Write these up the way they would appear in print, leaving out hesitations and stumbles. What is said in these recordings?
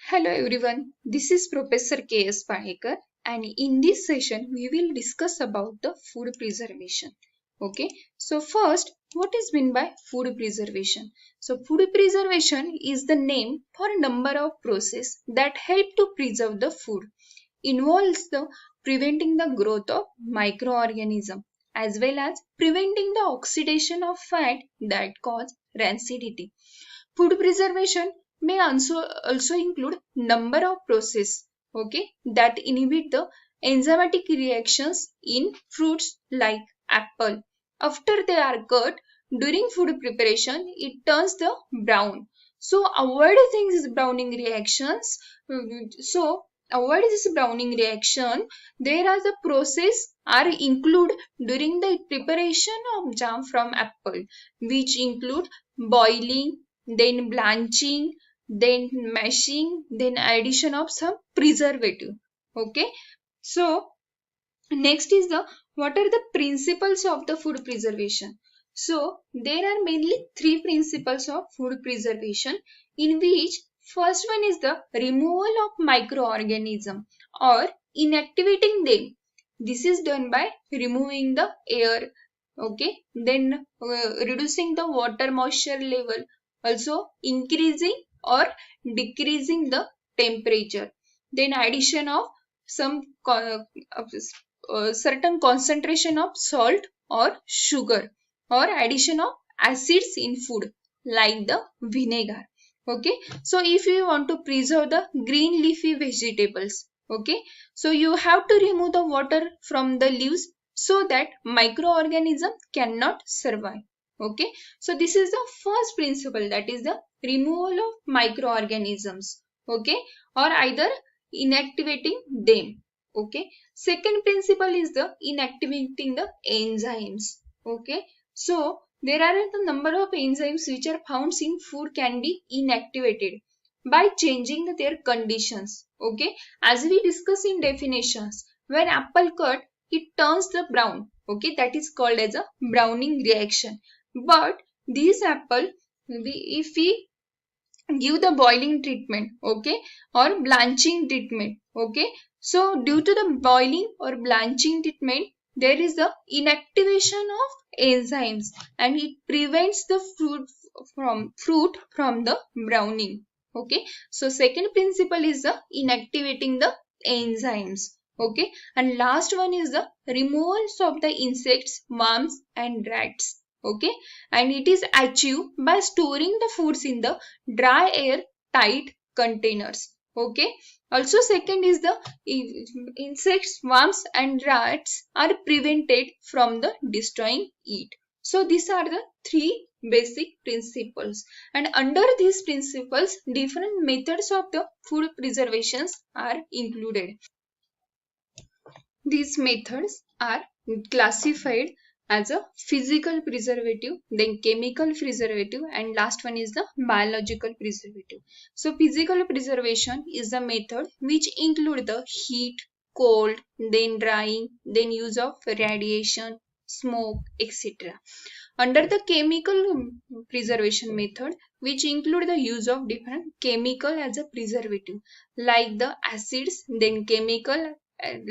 Hello everyone, this is Professor K.S. Palekar and in this session we will discuss about the food preservation. Okay, so first what is meant by food preservation? So food preservation is the name for a number of processes that help to preserve the food. Involves the preventing the growth of microorganisms as well as preventing the oxidation of fat that cause rancidity. Food preservation may also include number of processes that inhibit the enzymatic reactions in fruits like apple. After they are cut during food preparation, it turns the brown. So avoid these browning reactions. So avoid this browning reaction. There are the process are include during the preparation of jam from apple, which include boiling, then blanching, then mashing, then addition of some preservative. Okay, so next is the what are the principles of the food preservation? So there are mainly three principles of food preservation, in which first one is the removal of microorganism or inactivating them. This is done by removing the air. Okay, then reducing the water moisture level, also increasing or decreasing the temperature, then addition of some certain concentration of salt or sugar, or addition of acids in food like the vinegar. Okay, so if you want to preserve the green leafy vegetables, okay, so you have to remove the water from the leaves so that microorganism cannot survive. Okay, so this is the first principle, that is the removal of microorganisms, okay, or either inactivating them. Okay, second principle is the inactivating the enzymes. Okay, so there are a number of enzymes which are found in food can be inactivated by changing their conditions. Okay, as we discuss in definitions, when apple cut it turns the brown. Okay, that is called as a browning reaction. But this apple, if we give the boiling treatment, okay, or blanching treatment, okay, so due to the boiling or blanching treatment there is the inactivation of enzymes and it prevents the fruit from the browning. Okay, so second principle is the inactivating the enzymes. Okay, and last one is the removals of the insects, worms and rats. Okay, and it is achieved by storing the foods in the dry air tight containers. Okay, also second is the insects, worms and rats are prevented from the destroying it. So these are the three basic principles, and under these principles different methods of the food preservations are included. These methods are classified as a physical preservative, then chemical preservative, and last one is the biological preservative. So physical preservation is the method which include the heat, cold, then drying, then use of radiation, smoke, etc. Under the chemical preservation method, which include the use of different chemical as a preservative, like the acids, then chemical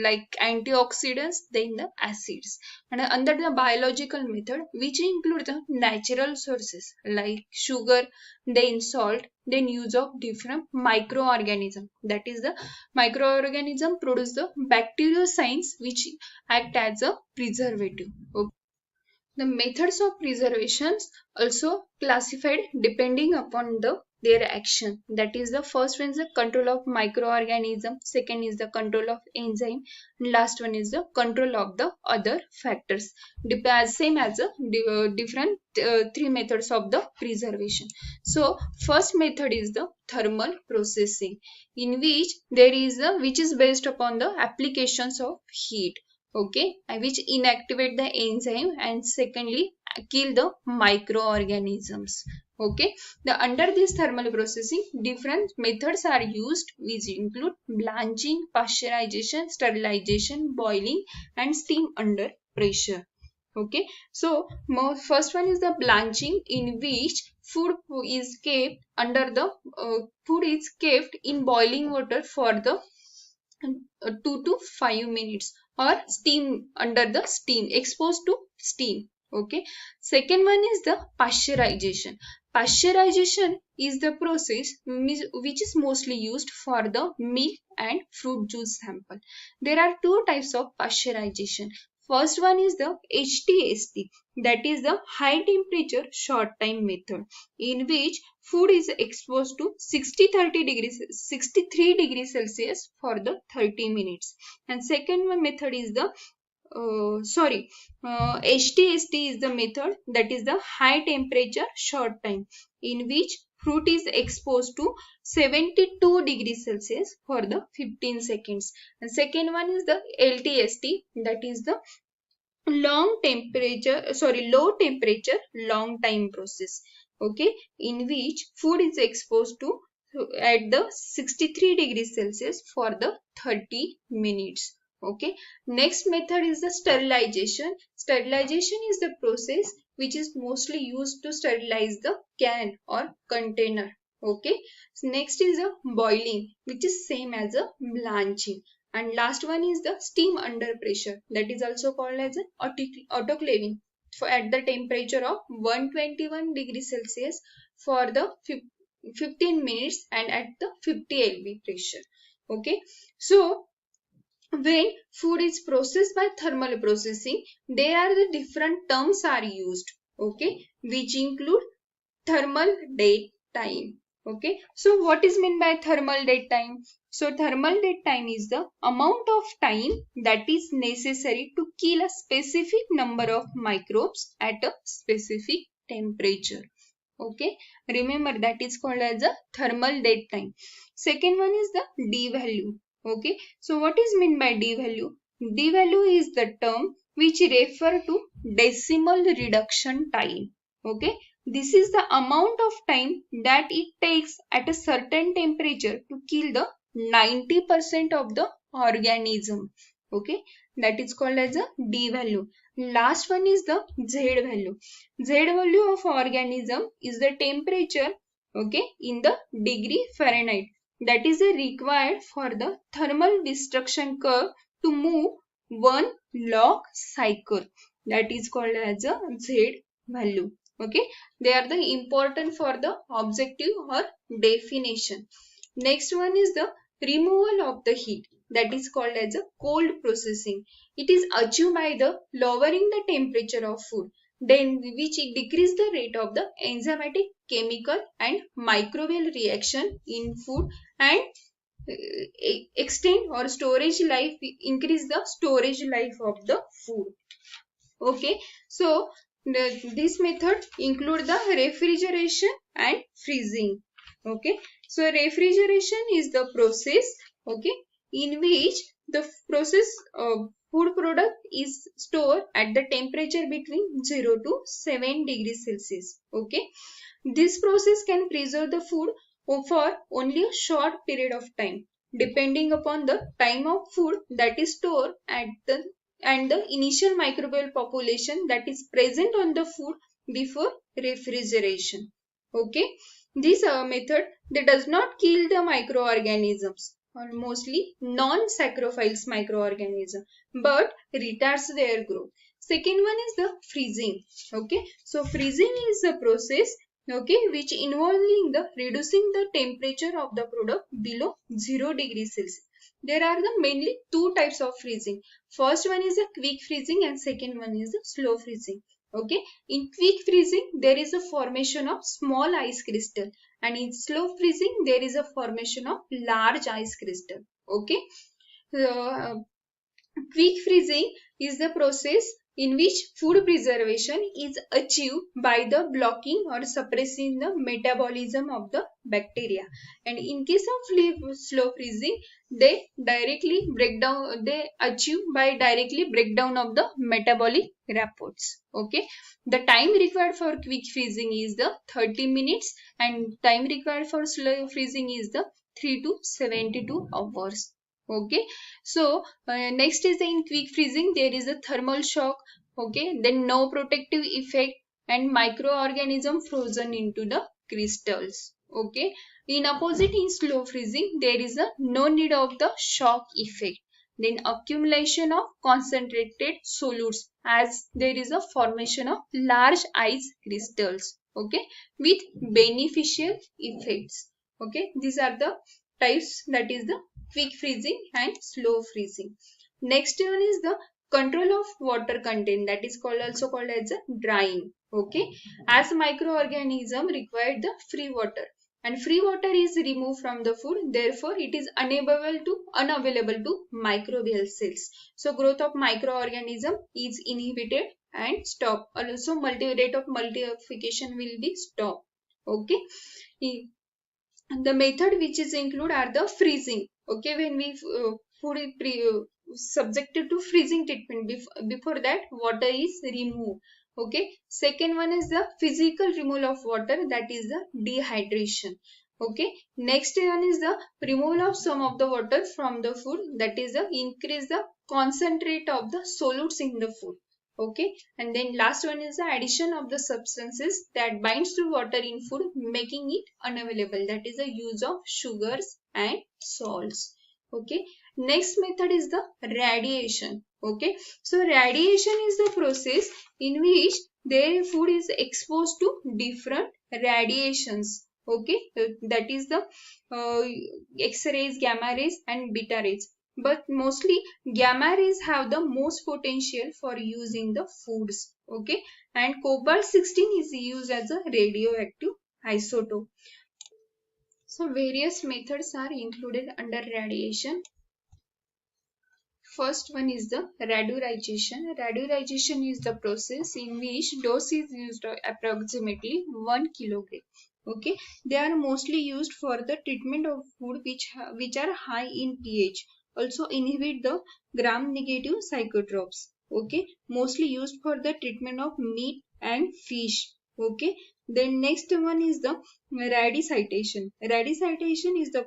like antioxidants, then the acids. And under the biological method, which include the natural sources like sugar, then salt, then use of different microorganism, that is the microorganism produce the bacteriocins which act as a preservative. Okay. The methods of preservations also classified depending upon their action. That is, the first one is the control of microorganism, second is the control of enzyme, and last one is the control of the other factors. Same as the different three methods of the preservation. So first method is the thermal processing, in which there is which is based upon the applications of heat. Okay, which inactivate the enzyme and secondly kill the microorganisms. Okay, the under this thermal processing different methods are used, which include blanching, pasteurization, sterilization, boiling and steam under pressure. Okay, so first one is the blanching, in which food is kept under the food is kept in boiling water for the 2 to 5 minutes, or steam, under the steam, exposed to steam. Okay. Second one is the pasteurization. Pasteurization is the process which is mostly used for the milk and fruit juice sample. There are two types of pasteurization. First one is the HTST, that is the high temperature short time method, in which food is exposed to 63 degrees Celsius for the 30 minutes. And second one method is the HTST is the method, that is the high temperature short time, in which fruit is exposed to 72 degrees Celsius for the 15 seconds. And second one is the LTST, that is the low temperature long time process. Okay, in which food is exposed to at the 63 degrees Celsius for the 30 minutes. Okay, next method is the sterilization. Sterilization is the process which is mostly used to sterilize the can or container. Okay, so next is the boiling, which is same as a blanching. And last one is the steam under pressure, that is also called as autoclaving, at the temperature of 121 degrees Celsius for the 15 minutes and at the 50 lb pressure. Okay, so when food is processed by thermal processing, there are the different terms are used. Okay, which include thermal dead time. Okay, so what is meant by thermal dead time? So thermal dead time is the amount of time that is necessary to kill a specific number of microbes at a specific temperature. Okay, remember that is called as a thermal dead time. Second one is the D value. Okay, so what is meant by D value? D value is the term which refer to decimal reduction time. Okay, this is the amount of time that it takes at a certain temperature to kill the 90% of the organism. Okay, that is called as a D value. Last one is the Z value. Z value of organism is the temperature, okay, in the degree Fahrenheit, that is required for the thermal destruction curve to move 1 log cycle, that is called as a Z value. Okay, they are the important for the objective or definition. Next one is the removal of the heat, that is called as a cold processing. It is achieved by the lowering the temperature of food, then which decrease the rate of the enzymatic, chemical and microbial reaction in food, and extend or storage life, increase the storage life of the food. Okay, so this method include the refrigeration and freezing. Okay, so refrigeration is the process, okay, in which the process food product is stored at the temperature between 0 to 7 degrees Celsius. Okay, this process can preserve the food for only a short period of time, depending upon the time of food that is stored at the and the initial microbial population that is present on the food before refrigeration. Okay, this method that does not kill the microorganisms, or mostly non-saprophytes microorganism, but retards their growth. Second one is the freezing. Okay, so freezing is the process, okay, which involving the reducing the temperature of the product below 0 degrees Celsius. There are the mainly two types of freezing. First one is a quick freezing and second one is the slow freezing. Okay, in quick freezing there is a formation of small ice crystal, and in slow freezing there is a formation of large ice crystal. Okay, quick freezing is the process in which food preservation is achieved by the blocking or suppressing the metabolism of the bacteria, and in case of slow freezing they achieve by directly breakdown of the metabolic reports. Okay, the time required for quick freezing is the 30 minutes and time required for slow freezing is the 3 to 72 hours. Okay, so next is in quick freezing there is a thermal shock. Okay, then no protective effect, and microorganism frozen into the crystals. Okay. In opposite, in slow freezing, there is a no need of the shock effect. Then accumulation of concentrated solutes as there is a formation of large ice crystals. Okay, with beneficial effects. Okay, these are the types, that is the quick freezing and slow freezing. Next one is the control of water content, that is also called as a drying. Okay, as microorganism require the free water and free water is removed from the food, therefore it is unavailable to microbial cells. So growth of microorganism is inhibited and stop. Also rate of multiplication will be stopped. Okay. The method which is included are the freezing. Okay, when we food subjected to freezing treatment, before that water is removed. Okay, second one is the physical removal of water, that is the dehydration. Okay, next one is the removal of some of the water from the food, that is the increase the concentrate of the solutes in the food. Okay, and then last one is the addition of the substances that binds to water in food, making it unavailable, that is the use of sugars and salts. Okay, next method is the radiation. Okay, so radiation is the process in which their food is exposed to different radiations. Okay, that is the X-rays, gamma rays and beta rays, but mostly gamma rays have the most potential for use in the foods. Okay, and cobalt 16 is used as a radioactive isotope. So various methods are included under radiation. First one is the radorization. Radorization is the process in which dose is used approximately 1 kilogram. Okay, they are mostly used for the treatment of food which are high in pH. Also inhibit the gram-negative psychotropes. Okay, mostly used for the treatment of meat and fish. Okay, then next one is the radicitation. Radicitation is the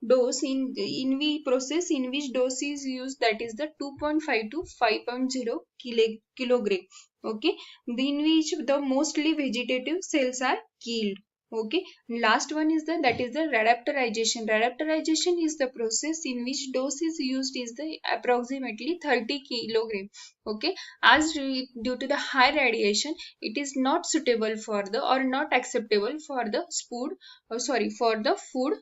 dose in we process in which dose is used, that is the 2.5 to 5.0 kilogram. Okay, in which the mostly vegetative cells are killed. Okay, last one is that is the reductorization. Reductorization is the process in which dose is used is the approximately 30 kilogram. Okay, as due to the high radiation, it is not suitable for the or not acceptable for the food for the food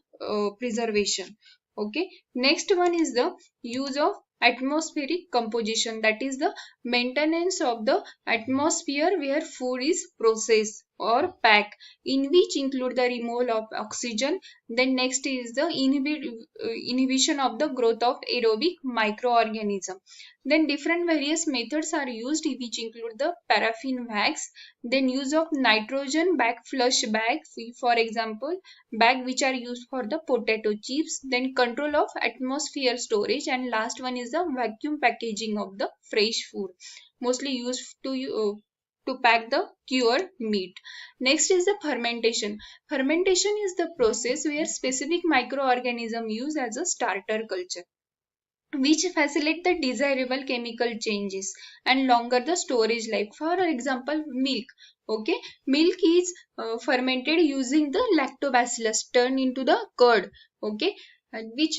preservation. Okay, next one is the use of atmospheric composition, that is the maintenance of the atmosphere where food is processed or packed, in which include the removal of oxygen. Then next is the inhibition of the growth of aerobic microorganism. Then different various methods are used, which include the paraffin wax, then use of nitrogen flush bag, for example bag which are used for the potato chips, then control of atmosphere storage, and last one is the vacuum packaging of the fresh food, mostly used to pack the cured meat. Next is the fermentation. Fermentation is the process where specific microorganism used as a starter culture, which facilitate the desirable chemical changes and longer the storage life. For example, milk. Okay, milk is fermented using the lactobacillus turned into the curd. Okay, which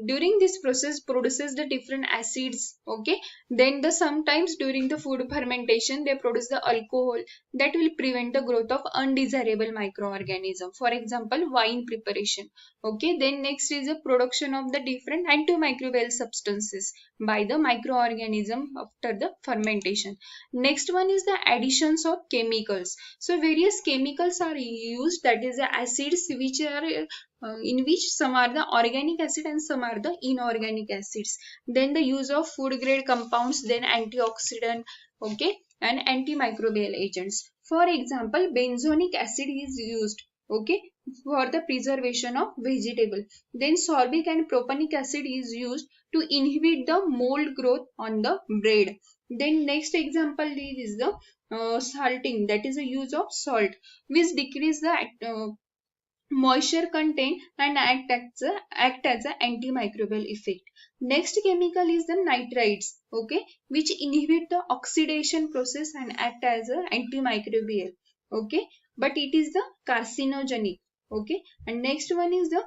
during this process produces the different acids. Okay, then sometimes during the food fermentation they produce the alcohol that will prevent the growth of undesirable microorganism. For example, wine preparation. Okay, then next is the production of the different antimicrobial substances by the microorganism after the fermentation. Next one is the additions of chemicals. So various chemicals are used, that is the acids which are in which some are the organic acid and some are the inorganic acids. Then the use of food grade compounds, then antioxidant, okay, and antimicrobial agents. For example, benzonic acid is used, okay, for the preservation of vegetable. Then sorbic and propionic acid is used to inhibit the mold growth on the bread. Then next example is the salting, that is the use of salt, which decrease the moisture content and act as an antimicrobial effect. Next chemical is the nitrites, okay, which inhibit the oxidation process and act as an antimicrobial, okay, but it is the carcinogenic, okay. And next one is the